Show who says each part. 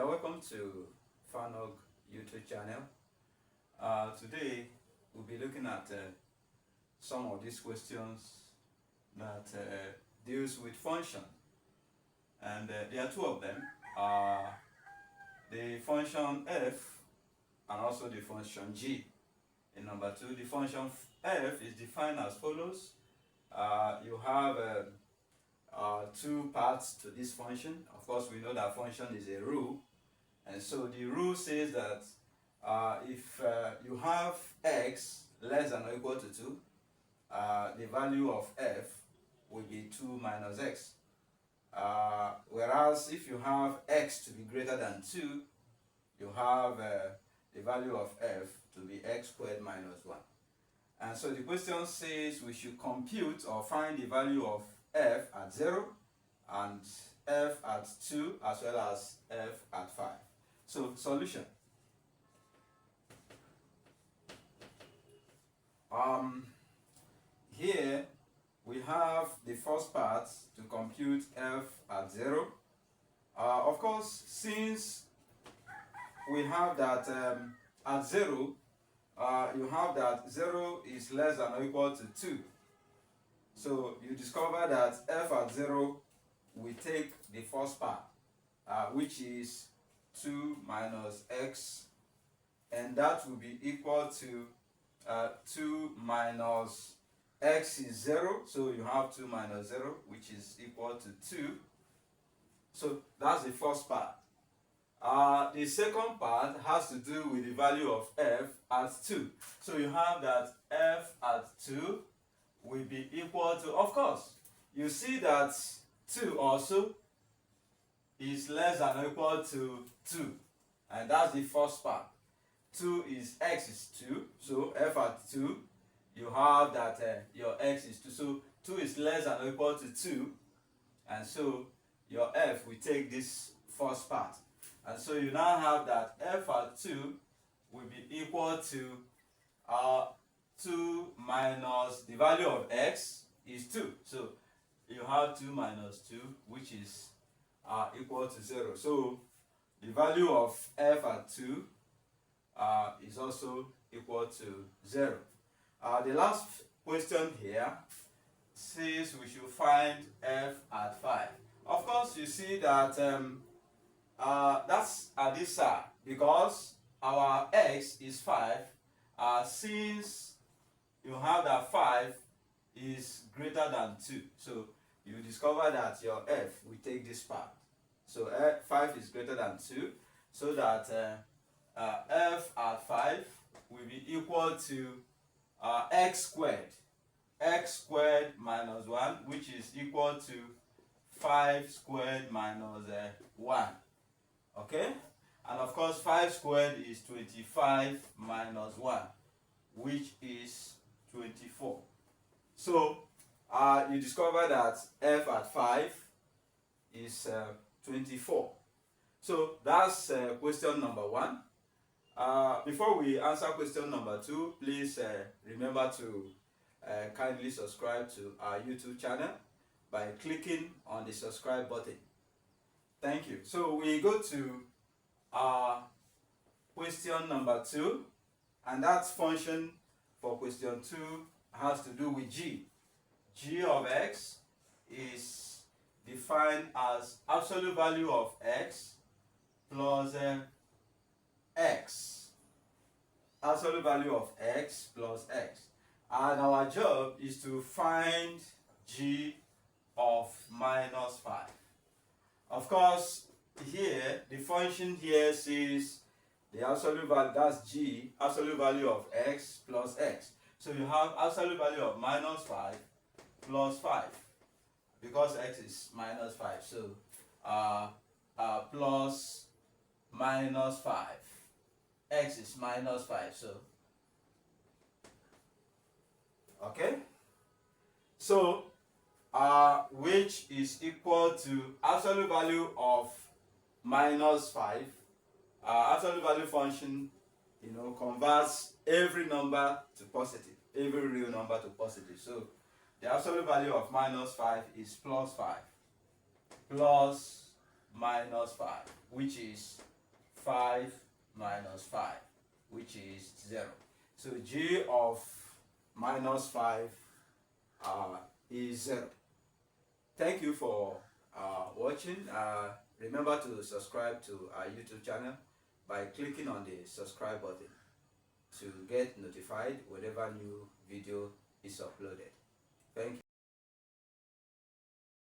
Speaker 1: You're welcome to Fanog YouTube channel. Today we'll be looking at some of these questions that deals with function, and there are two of them. The function f and also the function g. In number two, the function f is defined as follows. You have two parts to this function. Of course, we know that function is a rule, and so the rule says that if you have x less than or equal to 2, the value of f will be 2 minus x. Whereas if you have x to be greater than 2, you have the value of f to be x squared minus 1. And so the question says we should compute or find the value of f at 0 and f at 2 as well as f at 5. So solution. Here we have the first part to compute f at 0. Of course, since we have that at 0, you have that 0 is less than or equal to 2. So you discover that f at 0 will take the first part, which is 2 minus x, and that will be equal to 2 minus x is 0, so you have 2 minus 0, which is equal to 2. So that's the first part. The second part has to do with the value of f at 2. So you have that f at 2 will be equal to, of course, you see that 2 also is less than or equal to 2. And that's the first part. 2 is x is 2. So f at 2, you have that your x is 2. So 2 is less than or equal to 2. And so your f will take this first part. And so you now have that f at 2 will be equal to 2 minus the value of x is 2. So you have 2 minus 2, which is equal to 0. So the value of f at 2 is also equal to 0. The last question here says we should find f at 5. Of course, you see that that's at this side because our x is 5. Since you have that 5 is greater than 2, so you discover that your f will take this part. So 5 is greater than 2, so that f at 5 will be equal to x squared minus 1, which is equal to 5 squared minus 1. Okay, and of course 5 squared is 25 minus 1, which is 24. So you discover that f at 5 is 24. So that's question number 1. Before we answer question number 2, please remember to kindly subscribe to our YouTube channel by clicking on the subscribe button. Thank you. So we go to question number 2, and that function for question 2 has to do with g. G of x is defined as absolute value of x plus x. Absolute value of x plus x. And our job is to find g of minus 5. Of course, here, the function here says the absolute value, that's g, absolute value of x plus x. So you have absolute value of minus 5 plus 5, because x is minus 5. So plus minus 5. X is minus 5. So, okay. So, which is equal to absolute value of minus 5. Absolute value function, converts every number to positive, every real number to positive. So the absolute value of minus 5 is plus 5. Plus minus 5, which is 5 minus 5, which is 0. So g of minus 5 is 0. Thank you for watching. Remember to subscribe to our YouTube channel by clicking on the subscribe button to get notified whenever new video is uploaded. Thank you.